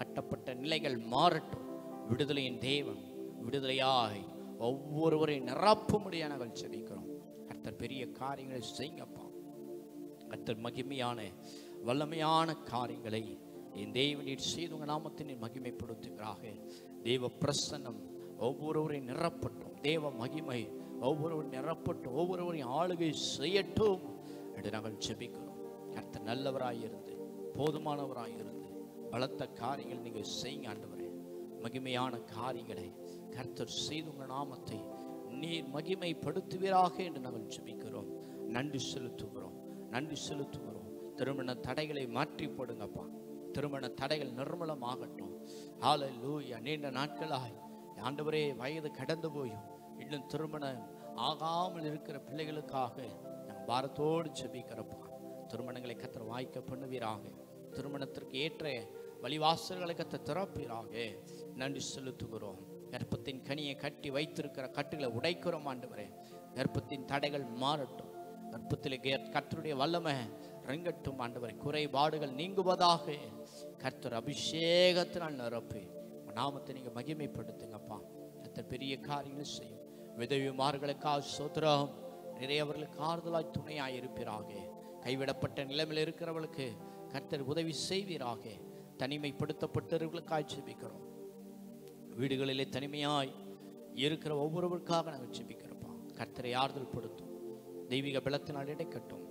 கட்டப்பட்ட நிலைகள் மாறட்டும். விடுதலையின் தேவன் விடுதலையாய் ஒவ்வொருவரையும் நிரப்பும்படியாக நாங்கள் ஜெபிக்கிறோம். கர்த்தர் பெரிய காரியங்களை செய்யுங்கப்பா. கர்த்தர் மகிமையான வல்லமையான காரியங்களை என் தேவனீர் செய்து உங்கள் நாமத்தினை மகிமைப்படுத்துகிறாக. தேவ பிரசன்னம் ஒவ்வொருவரையும் நிரப்பட்டும். தேவ மகிமை ஒவ்வொருவரும் நிரப்பட்டும். ஒவ்வொருவரையும் ஆளுகை செய்யட்டும் என்று நாங்கள் ஜெபிக்கிறோம். கர்த்தர் நல்லவராயிருந்து போதுமானவராயிருந்து பலத்த காரியங்கள் நீங்கள் செய்யுங்க. ஆண்டவரே, மகிமையான காரியங்களை கர்த்தர் செய்து உங்கள் நாமத்தை நீர் மகிமைப்படுத்துவீராக என்று நாங்கள் ஜெபிக்கிறோம். நன்றி செலுத்துகிறோம், நன்றி செலுத்துகிறோம். திருமண தடைகளை மாற்றி போடுங்கப்பா. திருமண தடைகள் நிர்மூலமாகட்டும். ஹல்லேலூயா. நீண்ட நாட்களாய் ஆண்டவரே வயது கடந்து போயும் இன்னும் திருமணம் ஆகாமல் இருக்கிற பிள்ளைகளுக்காக நாங்கள் பாரத்தோடு ஜெபிக்கிறப்பா. திருமணங்களை கர்த்தர் வாய்க்க பண்ணுவீராக. திருமணத்திற்கு ஏற்ற வழிவாசல்களை கர்த்தர் திறப்பீராக. நன்றி செலுத்துகிறோம். கர்ப்பத்தின் கனியை கட்டி வைத்திருக்கிற கட்டுகளை உடைக்கிறோம். ஆண்டவரே, கர்ப்பத்தின் தடைகள் மாறட்டும். கர்ப்பத்திலே கர்த்தருடைய வல்லமை இறங்கட்டும். ஆண்டவரே, குறைபாடுகள் நீங்குவதாக. கர்த்தர் அபிஷேகத்தினால் நிரப்பி நாமத்தை நீங்கள் மகிமைப்படுத்துங்கப்பா. கர்த்தர் பெரிய காரியங்கள் செய்யும். விதவிமார்களுக்காக ஸ்தோத்திரம். நிறையவர்களுக்கு ஆறுதலாய் துணையாய் இருப்பீராக. கைவிடப்பட்ட நிலைமையில் இருக்கிறவர்களுக்கு கர்த்தர் உதவி செய்வீராக. தனிமைப்படுத்தப்பட்டவர்களுக்காக ஜெபிக்கிறோம். வீடுகளிலே தனிமையாய் இருக்கிற ஒவ்வொருவருக்காக நாங்கள் ஜெபிக்கிறோம்ப்பா. கர்த்தரை ஆறுதல் படுத்தும். தெய்வீக பலத்தினால் இடைக்கட்டும்.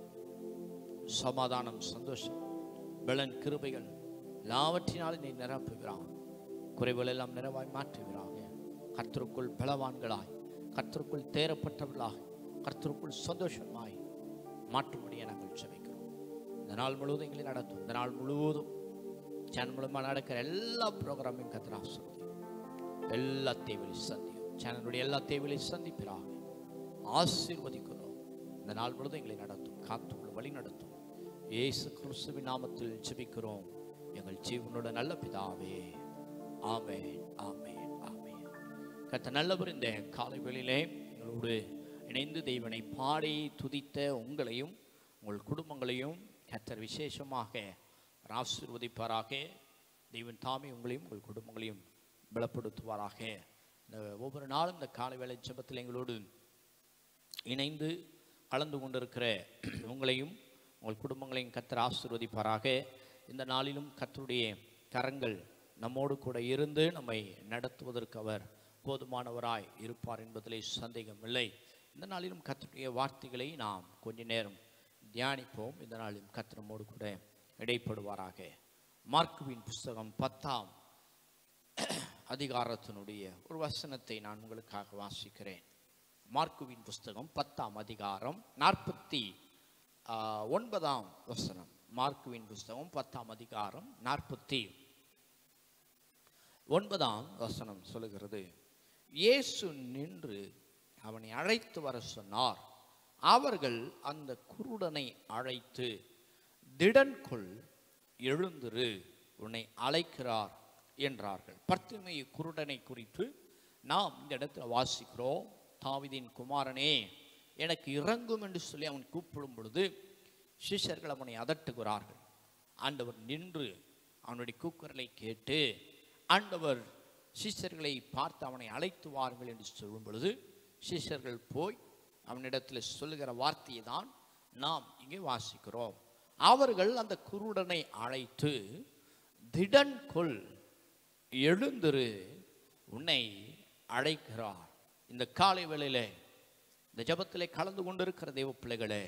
சமாதானம், சந்தோஷம், பலன், கிருபைகள் எல்லாவற்றினாலும் நீ நிரப்புகிறான். குறைவுகள் எல்லாம் நிறைவாய் மாற்றுகிறாங்க. கர்த்தருக்குள் பலவான்களாய், கர்த்தருக்குள் தேரப்பட்டவர்களாக, கர்த்தருக்குள் சந்தோஷமாய் மாற்றும்படியாக நாங்கள் ஜெபிக்கிறோம். இந்த நாள் முழுவதும் எங்களை நடத்தும். இந்த நாள் முழுவதும் சேனல் மூலமாக நடக்கிற எல்லா ப்ரோக்ராமையும் கர்த்தர் ஆசீர்வதியும். எல்லா தேவையிலையும் சந்தியும். சேனலுடைய எல்லா தேவையிலையும் சந்திப்பிறாக ஆசீர்வதிக்கிறோம். இந்த நாள் முழுவதும் எங்களை நடத்தும், காத்துக்குள் வழி நடத்தும். இயேசு கிறிஸ்துவின் நாமத்தில் ஜெபிக்கிறோம் எங்கள் ஜீவனோட நல்ல பிதாவே. ஆமென், ஆமென், ஆமென். கர்த்தர் நல்லவர். இந்த காலை வேளையிலே எங்களோடு இணைந்து தெய்வனை பாடி துதித்த உங்களையும் உங்கள் குடும்பங்களையும் கர்த்தர் விசேஷமாக ஆசீர்வதிப்பாராக. தெய்வன் தாமே உங்களையும் உங்கள் குடும்பங்களையும் பலப்படுத்துவாராக. இந்த ஒவ்வொரு நாளும் இந்த காலை வேளை ஜெபத்தில் எங்களோடு இணைந்து கலந்து கொண்டிருக்கிற உங்களையும் உங்கள் குடும்பங்களையும் கர்த்தர் ஆசீர்வதிப்பாராக. இந்த நாளிலும் கர்த்தருடைய கரங்கள் நம்மோடு கூட இருந்து நம்மை நடத்துவதற்கு அவர் போதுமானவராய் இருப்பார் என்பதிலே சந்தேகம் இல்லை. இந்த நாளிலும் கர்த்தருடைய வார்த்தைகளை நாம் கொஞ்ச நேரம் தியானிப்போம். இந்த நாளிலும் கர்த்தர் நம்மோடு கூட இடைப்படுவாராக. மார்க்குவின் புஸ்தகம் 10ஆம் அதிகாரத்தினுடைய ஒரு வசனத்தை நான் உங்களுக்காக வாசிக்கிறேன். மார்க்குவின் புஸ்தகம் 10ஆம் அதிகாரம் 49ஆம் வசனம். மார்க்குவின் புஸ்தகம் 10ஆம் அதிகாரம் 49ஆம் வசனம் சொல்லுகிறது, இயேசு நின்று அவனை அழைத்து வர சொன்னார். அவர்கள் அந்த குருடனை அழைத்து, திடன் கொள், எழுந்திரு, உன்னை அழைக்கிறார் என்றார்கள். பர்த்திமேயு குருடனை குறித்து நாம் இந்த இடத்துல வாசிக்கிறோம். தாவீதின் குமாரனே எனக்கு இறங்கும் என்று சொல்லி அவன் கூப்பிடும் பொழுது சீஷர்கள் அவனை அதட்டுகிறார்கள். ஆண்டவர் நின்று அவனுடைய கூக்குரலை கேட்டு ஆண்டவர் சீஷர்களை பார்த்து அவனை அழைத்து வாருங்கள் என்று சொல்லும் பொழுது சீஷர்கள் போய் அவனிடத்தில் சொல்லுகிற வார்த்தையை தான் நாம் இங்கே வாசிக்கிறோம். அவர்கள் அந்த குருடனை அழைத்து, திடன் கொள், எழுந்திரு, உன்னை அழைக்கிறார். இந்த காலை வேளையிலே இந்த ஜெபத்திலே கலந்து கொண்டிருக்கிற தேவ பிள்ளைகளே,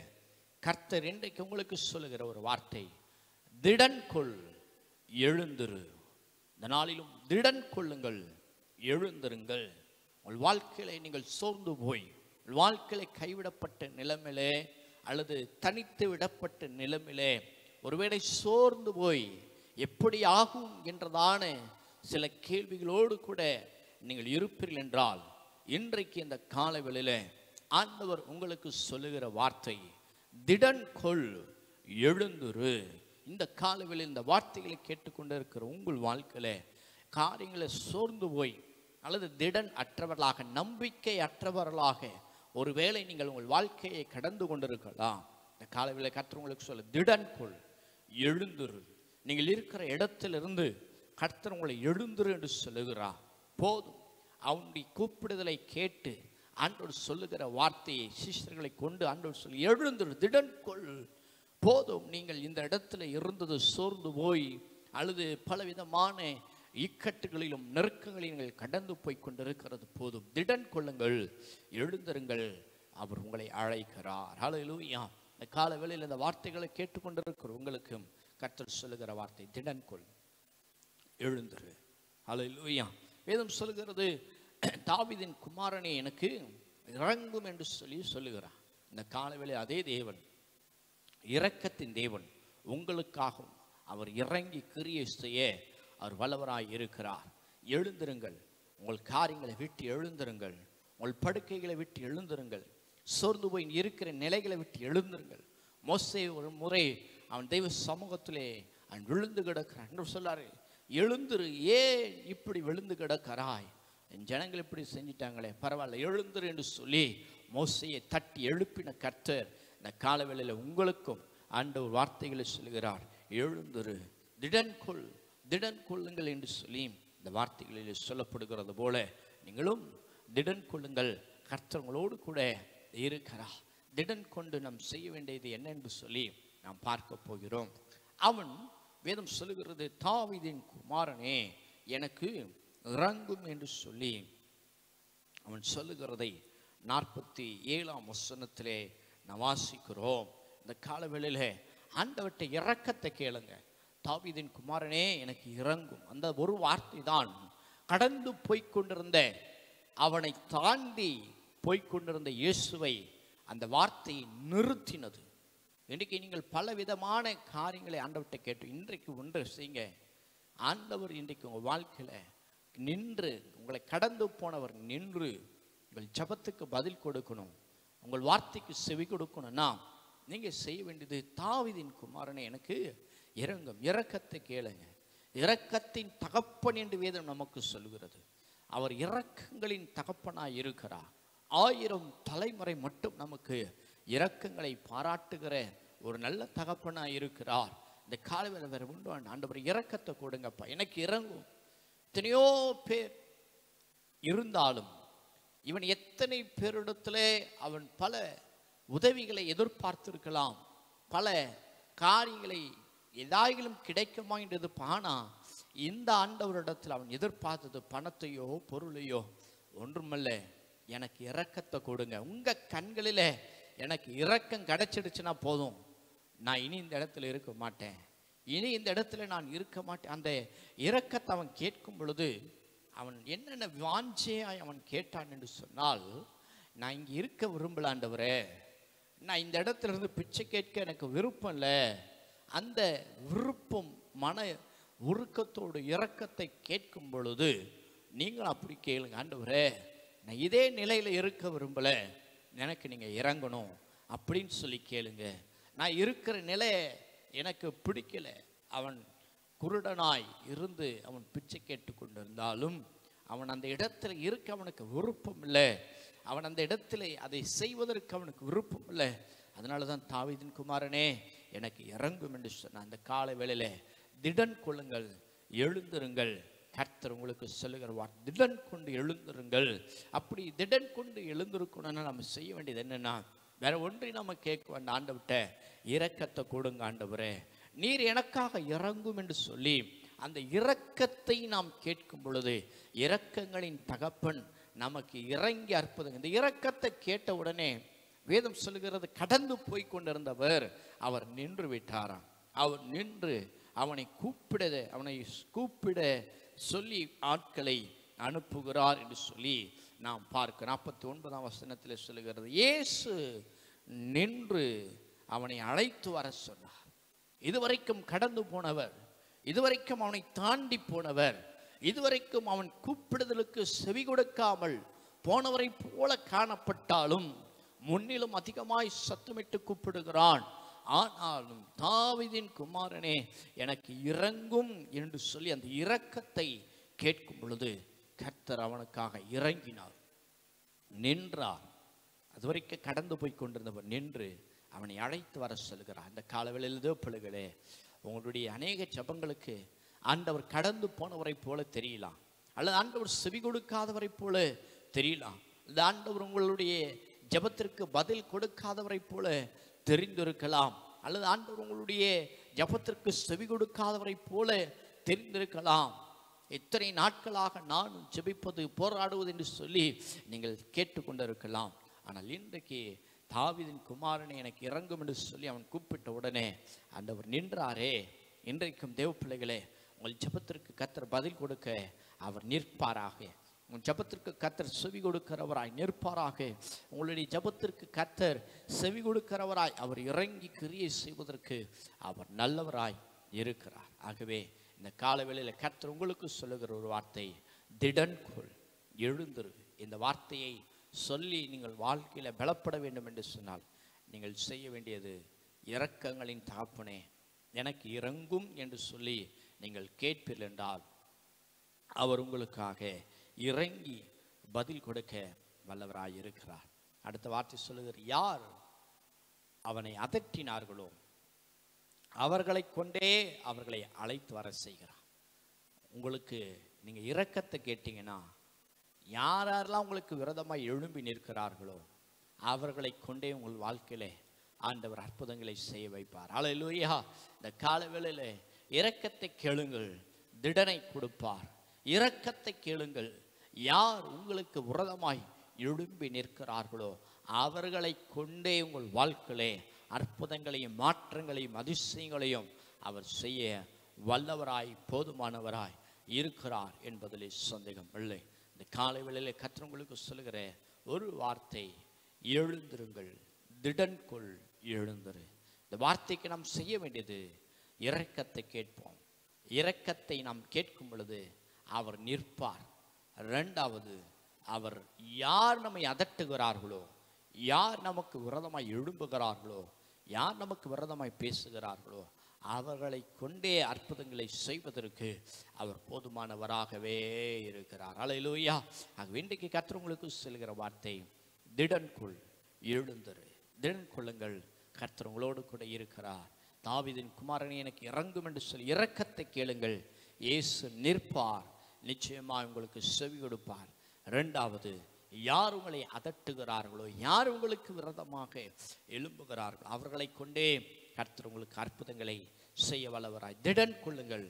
கர்த்தர் இன்றைக்கு உங்களுக்கு சொல்லுகிற ஒரு வார்த்தை, திடன் கொள், எழுந்திரு. இந்த நாளிலும் திடன் கொள்ளுங்கள், எழுந்திருங்கள். உங்கள் வாழ்க்கையிலே நீங்கள் சோர்ந்து போய், உங்கள் வாழ்க்கையிலே கைவிடப்பட்ட நிலைமையிலே அல்லது தனித்து விடப்பட்ட நிலைமையிலே ஒருவேளை சோர்ந்து போய் எப்படி ஆகும் என்றதான சில கேள்விகளோடு கூட நீங்கள் இருப்பீர்கள் என்றால், இன்றைக்கு இந்த காலை வேளையிலே ஆண்டவர் உங்களுக்கு சொல்லுகிற வார்த்தை, திடன் கொள், எழுந்துரு. இந்த காலை வேளையில் இந்த வார்த்தைகளை கேட்டுக்கொண்டு இருக்கிற உங்கள் வாழ்க்கையில காரியங்களை சோர்ந்து போய் அல்லது திடன் அற்றவர்களாக, நம்பிக்கை அற்றவர்களாக ஒருவேளை நீங்கள் உங்கள் வாழ்க்கையை கடந்து கொண்டிருக்கலாம். இந்த காலை வேளையில் கர்த்தர் உங்களுக்கு சொல்ல, திடன் கொள், எழுந்துரு. நீங்கள் இருக்கிற இடத்திலிருந்து கர்த்தர் உங்களை எழுந்துரு என்று சொல்லுகிறார். போதும், அவனுடைய கூப்பிடுதலை கேட்டு ஆண்டவர் சொல்லுகிற வார்த்தையை சீஷர்களை கொண்டு ஆண்டவர் சொல்லி, எழுந்துரு, திடன் கொள். போதும், நீங்கள் இந்த இடத்துல இருந்தது சோர்ந்து போய் அல்லது பலவிதமான இக்கட்டுகளிலும் நெருக்கங்களிலும் நீங்கள் கடந்து போய் கொண்டிருக்கிறது போதும், திடன் கொள்ளுங்கள், எழுந்திருங்கள், அவர் உங்களை அழைக்கிறார். ஹல்லேலூயா. இந்த கால வேளையில் இந்த வார்த்தைகளை கேட்டுக்கொண்டிருக்கிற உங்களுக்கும் கர்த்தர் சொல்லுகிற வார்த்தை, திடன் கொள், எழுந்திரு. ஹல்லேலூயா. வேதம் சொல்லுகிறது, தாவீதின் குமாரனே எனக்கு இறங்கும் என்று சொல்லுகிறார். இந்த காலவேளை அதே தேவன், இரக்கத்தின் தேவன், உங்களுக்காகவும் அவர் இறங்கி கிரியை செய்ய அவர் வல்லவராய் இருக்கிறார். எழுந்திருங்கள், உங்கள் காரியங்களை விட்டு எழுந்திருங்கள், உங்கள் படுக்கைகளை விட்டு எழுந்திருங்கள், சோர்ந்து போய் இருக்கிற நிலைகளை விட்டு எழுந்திருங்கள். மோசே ஒரு முறை அவன் தெய்வ சமூகத்திலே அவன் விழுந்து கிடக்கிறான் என்று சொல்லாரு, எழுந்திரு, ஏன் இப்படி விழுந்து கிடக்கிறாய், என் ஜனங்கள் இப்படி செஞ்சிட்டாங்களே, பரவாயில்ல, எழுந்திரு என்று சொல்லி மோசையை தட்டி எழுப்பின கர்த்தர் இந்த காலவேளையில் உங்களுக்கும் ஆண்டவர் வார்த்தைகளை சொல்கிறார், எழுந்திரு, திடன் கொள், திடன் கொள்ளுங்கள் என்று சொல்லி இந்த வார்த்தைகளில் சொல்லப்படுகிறது போல நீங்களும் திடன் கொள்ளுங்கள். கர்த்தர் உங்களோடு கூட இருக்கிறார். திடன் கொண்டு நாம் செய்ய வேண்டியது என்ன என்று சொல்லி நாம் பார்க்க போகிறோம். அவன், வேதம் சொல்லுகிறது, தாவீதின் குமாரனே எனக்கு இறங்கும் என்று சொல்லி அவன் சொல்லுகிறதை 47ஆம் வசனத்திலே நாம் வாசிக்கிறோம். இந்த காலவேளையிலே ஆண்டவர்கிட்ட இரக்கத்தை கேளுங்க. தாவீதின் குமாரனே எனக்கு இறங்கும், அந்த ஒரு வார்த்தை தான் கடந்து போய்கொண்டிருந்த, அவனை தாண்டி போய்கொண்டிருந்த இயேசுவை அந்த வார்த்தையை நிறுத்தினது. இன்றைக்கு நீங்கள் பல விதமான காரியங்களை ஆண்டவர்கிட்ட கேட்டு, இன்றைக்கு ஒன்று செய்யுங்க. ஆண்டவர் இன்றைக்கு உங்கள் வாழ்க்கையில் நின்று, உங்களை கடந்து போனவர் நின்று உங்கள் ஜெபத்துக்கு பதில் கொடுக்கணும், உங்கள் வார்த்தைக்கு செவி கொடுக்கணும்னா நீங்கள் செய்ய வேண்டியது, தாவீதின் குமாரனே எனக்கு இறங்கும், இரக்கத்தை கேளுங்க. இரக்கத்தின் தகப்பன் என்று வேதம் நமக்கு சொல்கிறது. அவர் இரக்கங்களின் தகப்பனாய் இருக்கிறார். 1000 தலைமுறை மட்டும் நமக்கு இரக்கங்களை பாராட்டுகிற ஒரு நல்ல தகப்பனாய் இருக்கிறார். இந்த காலவேளை வேற உண்டு, ஆண்டவர் இரக்கத்தை கொடுங்கப்பா, எனக்கு இறங்கும். எத்தனையோ பேர் இருந்தாலும் இவன் எத்தனை பேரிடத்திலே அவன் பல உதவிகளை எதிர்பார்த்திருக்கலாம், பல காரியங்களை ஏதாயிலும் கிடைக்குமா என்றது. ஆனா இந்த ஆண்டவரிடத்தில் அவன் எதிர்பார்த்தது பணத்தையோ பொருளையோ ஒன்றுமல்ல, எனக்கு இரக்கத்தை கொடுங்க. உங்க கண்களில எனக்கு இரக்கம் கிடைச்சிடுச்சுன்னா போதும், நான் இனி இந்த இடத்துல இருக்க மாட்டேன், இனி இந்த இடத்துல நான் இருக்க மாட்டேன். அந்த இரக்கத்தை அவன் கேட்கும் பொழுது அவன் என்னென்ன வாஞ்சையாய் அவன் கேட்டான் என்று சொன்னால், நான் இங்கே இருக்க விரும்பல ஆண்டவரே, நான் இந்த இடத்துல இருந்து பிச்சை கேட்க எனக்கு விருப்பம் இல்லை. அந்த விருப்பம் மன உருக்கத்தோடு இரக்கத்தை கேட்கும் பொழுது நீங்கள் அப்படி கேளுங்க, ஆண்டவரே நான் இதே நிலையில் இருக்க விரும்பல, எனக்கு நீங்கள் இறங்கணும் அப்படின்னு சொல்லி கேளுங்க. நான் இருக்கிற நிலை எனக்கு பிடிக்கல. அவன் குருடனாய் இருந்து அவன் பிச்சை கேட்டு கொண்டிருந்தாலும் அவன் அந்த இடத்துல இருக்க அவனுக்கு விருப்பம் இல்லை. அவன் அந்த இடத்திலே அதை செய்வதற்கு அவனுக்கு விருப்பம் இல்லை. அதனால தான் தாவீதின் குமாரனே எனக்கு இறங்கும் என்று சொன்னான். அந்த காலை வேளையிலே திடன் கொள்ளுங்கள், எழுந்திருங்கள். கர்த்தர் உங்களுக்கு சொல்லுகிறவார், திடன் கொண்டு எழுந்திருங்கள். அப்படி திடன் கொண்டு எழுந்திருக்கணும்னா நம்ம செய்ய வேண்டியது என்னன்னா, வேற ஒன்றையும் நம்ம கேட்க வேண்டாம். ஆண்டவர்கிட்ட இரக்கத்தை கொடுங்க ஆண்டவரே, நீர் எனக்காக இறங்கும் என்று சொல்லி அந்த இரக்கத்தை நாம் கேட்கும் பொழுது இரக்கங்களின் தகப்பன் நமக்கு இறங்கி அற்புதம். இந்த இரக்கத்தை கேட்ட உடனே வேதம் சொல்லுகிறது, கடந்து போய் கொண்டிருந்தவர் அவர் நின்று விட்டாராம். அவர் நின்று அவனை கூப்பிட சொல்லி ஆட்களை அனுப்புகிறார் என்று சொல்லி நாம் பார்க்க 49ஆம் வசனத்தில் சொல்லுகிறது, இயேசு நின்று அவனை அழைத்து வர சொன்னார். இதுவரைக்கும் கடந்து போனவர், இதுவரைக்கும் அவனை தாண்டி போனவர், இதுவரைக்கும் அவன் கூப்பிடுதலுக்கு செவி கொடுக்காமல் போனவரை போல காணப்பட்டாலும் முன்னிலும் அதிகமாய் சத்தமிட்டு கூப்பிடுகிறான். ஆனாலும் தாவீதின் குமாரனே எனக்கு இறங்கும் என்று சொல்லி அந்த இரக்கத்தை கேட்கும் பொழுது கர்த்தர் அவனுக்காக இறங்கினார், நின்றார். அதுவரைக்கும் கடந்து போய் கொண்டிருந்தவர் நின்று அவனை அழைத்து வர சொல்கிறார். அந்த காலவெளியிலே பிள்ளைகளே, உங்களுடைய அநேக ஜெபங்களுக்கு ஆண்டவர் கடந்து போனவரை போல தெரியலாம், அல்லது ஆண்டவர் செவி கொடுக்காதவரை போல தெரியலாம், அல்லது ஆண்டவர் உங்களுடைய ஜெபத்திற்கு பதில் கொடுக்காதவரை போல தெரிந்திருக்கலாம், அல்லது ஆண்டவர் உங்களுடைய ஜெபத்திற்கு செவி கொடுக்காதவரை போல தெரிந்திருக்கலாம். எத்தனை நாட்களாக நான் ஜெபிப்பது, போராடுவது என்று சொல்லி நீங்கள் கேட்டுக்கொண்டிருக்கலாம். ஆனால் இன்றைக்கு தாவீதின் குமாரனை எனக்கு இறங்கும் என்று சொல்லி அவன் கூப்பிட்ட உடனே ஆண்டவர் நின்றாரே. இன்றைக்கும் தேவ பிள்ளைகளே, உங்கள் ஜெபத்திற்கு கர்த்தர் பதில் கொடுக்க அவர் நிற்பாராக. உங்கள் ஜெபத்திற்கு கர்த்தர் செவி கொடுக்கிறவராய் நிற்பாராக. உங்களுடைய ஜெபத்திற்கு கர்த்தர் செவி கொடுக்கிறவராய் அவர் இறங்கி கிரியை செய்வதற்கு அவர் நல்லவராய் இருக்கிறார். ஆகவே இந்த காலவேளையில் கர்த்தர் உங்களுக்கு சொல்லுகிற ஒரு வார்த்தை, திடன் கொள், எழுந்திரு. இந்த வார்த்தையை சொல்லி நீங்கள் வாழ்க்கையில் பலப்பட வேண்டும் என்று சொன்னால் நீங்கள் செய்ய வேண்டியது, இரக்கங்களின் தகப்பனே எனக்கு இறங்கும் என்று சொல்லி நீங்கள் கேட்பீர்கள் என்றால் அவர் உங்களுக்காக இறங்கி பதில் கொடுக்க வல்லவராய் இருக்கிறார். அடுத்த வார்த்தை சொல்லுகிற, யார் அவனை அதட்டினார்களோ அவர்களை கொண்டே அவர்களை அழைத்து வர செய்கிறார். உங்களுக்கு நீங்க இரக்கத்தை கேட்டீங்கன்னா, யாரெல்லாம் உங்களுக்கு விரோதமாய் எழும்பி நிற்கிறார்களோ அவர்களை கொண்டே உங்கள் வாழ்க்கையிலே ஆண்டவர் அற்புதங்களை செய்ய வைப்பார். அல்லேலூயா. இந்த காலவேளையிலே இரக்கத்தை கேளுங்கள், திடனை கொடுப்பார். இரக்கத்தை கேளுங்கள். யார் உங்களுக்கு விரோதமாய் எழும்பி நிற்கிறார்களோ அவர்களை கொண்டே உங்கள் வாழ்க்கையிலே அற்புதங்களையும் மாற்றங்களையும் அதிசயங்களையும் அவர் செய்ய வல்லவராய் போதுமானவராய் இருக்கிறார் என்பதிலே சந்தேகம் இல்லை. இந்த காலை வேளையிலே கர்த்தர் உங்களுக்கு சொல்லுகிற ஒரு வார்த்தை, எழுந்திருங்கள், திடன் கொள், எழுந்திரு. இந்த வார்த்தைக்கு நாம் செய்ய வேண்டியது, இரக்கத்தை கேட்போம். இரக்கத்தை நாம் கேட்கும் பொழுது அவர் நிற்பார். இரண்டாவது, அவர் யார் நம்மை அதட்டுகிறார்களோ, யார் நமக்கு விரோதமாய் எழும்புகிறார்களோ, யார் நமக்கு விரோதமாய் பேசுகிறார்களோ அவர்களை கொண்டே அற்புதங்களை செய்வதற்கு அவர் போதுமானவராகவே இருக்கிறார். அல்லேலூயா. ஆகவே இன்றைக்கு கர்த்தர் உங்களுக்கு சொல்கிற வார்த்தை, திடன் கொள், எழுந்திரு. திடன் கொள்ளுங்கள், கர்த்தர் உங்களோடு கூட இருக்கிறார். தாவீதின் குமாரனே எனக்கு இறங்கும் என்று சொல்லி இரக்கத்தை கேளுங்கள். இயேசு நிற்பார், நிச்சயமாக உங்களுக்கு செவி கொடுப்பார். இரண்டாவது, யார் உங்களை அதட்டுகிறார்களோ, யார் உங்களுக்கு விரோதமாக எழும்புகிறார்களோ அவர்களை கொண்டே கர்த்தர் உங்களுக்கு அற்புதங்களை செய்ய வல்லவராய். திடன் கொள்ளுங்கள்,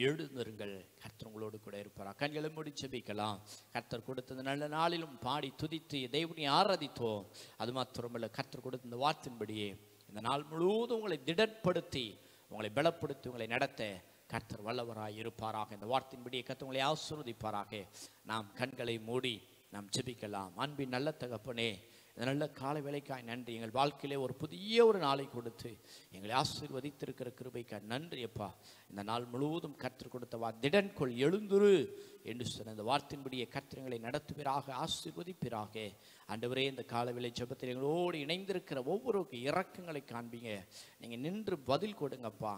எழுந்திருங்கள், கர்த்தர் உங்களோடு கூட இருப்பார். கண்களை மூடி ஜெபிக்கலாம். கர்த்தர் கொடுத்த நல்ல நாளிலும் பாடி துதித்து தேவனை ஆராதித்தோம். அது மாத்திரமல்ல, கர்த்தர் கொடுத்த இந்த வார்த்தையின்படியே இந்த நாள் முழுவதும் உங்களை திடப்படுத்தி, உங்களை பலப்படுத்தி, உங்களை நடத்த கர்த்தர் வல்லவராய் இருப்பாராக. இந்த வார்த்தையின்படியே கர்த்தர் உங்களை ஆசீர்வதிப்பாராக. நாம் கண்களை மூடி நாம் ஜெபிக்கலாம். அன்பின் நல்ல தகப்பனே, இந்த நல்ல காலை வேளைக்காய் நன்றி. எங்கள் வாழ்க்கையிலே ஒரு புதிய ஒரு நாளை கொடுத்து எங்களை ஆசீர்வதித்திருக்கிற கிருபைக்காய் நன்றி அப்பா. இந்த நாள் முழுவதும் கர்த்தர் கொடுத்த திடன் கொள், எழுந்துரு என்று சொன்ன இந்த வார்த்தையின்படியே கர்த்தர் எங்களை நடத்துவீராக, ஆசீர்வதிப்பீராக. ஆண்டவரே, இந்த காலவேளை ஜெபத்தில் எங்களோடு இணைந்திருக்கிற ஒவ்வொருவருக்கும் இரக்கங்களை காண்பீங்க. நீங்கள் நின்று பதில் கொடுங்கப்பா.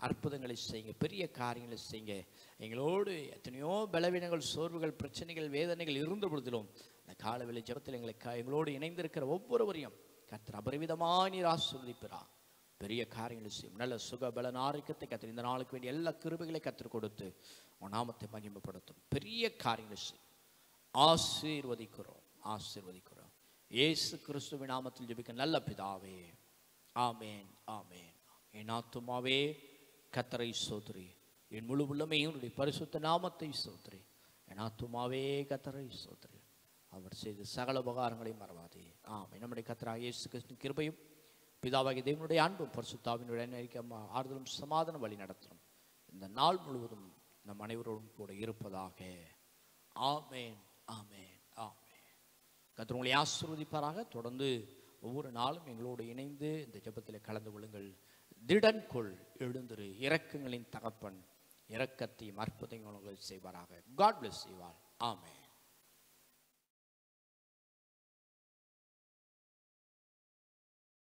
அற்புதங்களை செய்யுங்க, பெரிய காரியங்களை செய்யுங்க. எங்களோடு எத்தனையோ பலவீனங்கள், சோர்வுகள், பிரச்சனைகள், வேதனைகள் இருந்த பொழுதிலும் இந்த காலவேளை ஜெபத்தில் எங்களோடு இணைந்திருக்கிற ஒவ்வொருவரையும் கர்த்தர் அபரிவிதமாய் நீர் ஆசீர்வதிப்பார். பெரிய காரியங்களை செய்யும். நல்ல சுக பலன் ஆரோக்கியத்தை கர்த்தர் இந்த நாளுக்கு வேண்டிய எல்லா கிருபைகளை கர்த்தர் கொடுத்து உன் நாமத்தை மகிமைப்படுத்தும். பெரிய காரியங்களை செய்யும். ஆசீர்வதிக்கிறோம், ஆசீர்வதிக்கிறோம். இயேசு கிறிஸ்துவின் நாமத்தில் ஜெபிக்க நல்ல பிதாவே, ஆமேன், ஆமேன். என் ஆத்துமாவே கர்த்தரை ஸ்தோத்திரி, என் முழு உள்ளமே உன்னுடைய பரிசுத்த நாமத்தை ஸ்தோத்திரி. என் ஆத்துமாவே கர்த்தரை ஸ்தோத்திரி, அவர் செய்த சகல உபகாரங்களை மறவாதே. ஆமென். நம்முடைய கர்த்தராகிய இயேசு கிறிஸ்துவின் கிருபையும் பிதாவாகிய தேவனுடைய அன்பும் பரிசுத்தாவினுடைய ஆறுதலும் சமாதானம் வழி நடத்தணும் இந்த நாள் முழுவதும் நம் அனைவரோடும் கூட இருப்பதாக. ஆமேன், ஆமேன், ஆமேன். கர்த்தர் உங்களை ஆசீர்வதிப்பாராக. தொடர்ந்து ஒவ்வொரு நாளும் எங்களோடு இணைந்து இந்த ஜெபத்தில் கலந்து கொள்ளுங்கள். திடன் கொள், எழுந்திரு. இரக்கங்களின் தகப்பன் இரக்கத்தையும் அற்புதங்களும் செய்வாராக. God bless you all. Amen.